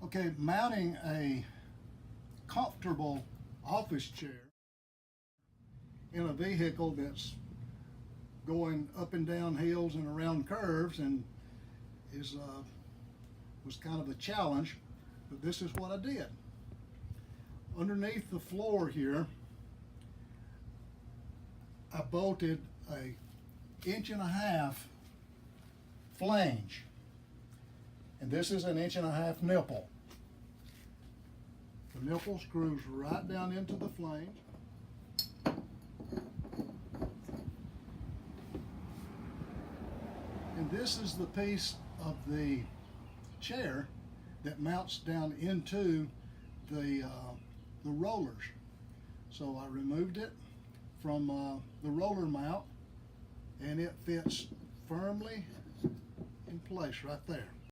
Okay, mounting a comfortable office chair in a vehicle that's going up and down hills and around curves and was kind of a challenge, but this is what I did. Underneath the floor here, I bolted a 1.5 inch flange, and this is an 1.5 inch nipple. The nipple screws right down into the flange. And this is the piece of the chair that mounts down into the rollers. So I removed it from the roller mount, and it fits firmly in place right there.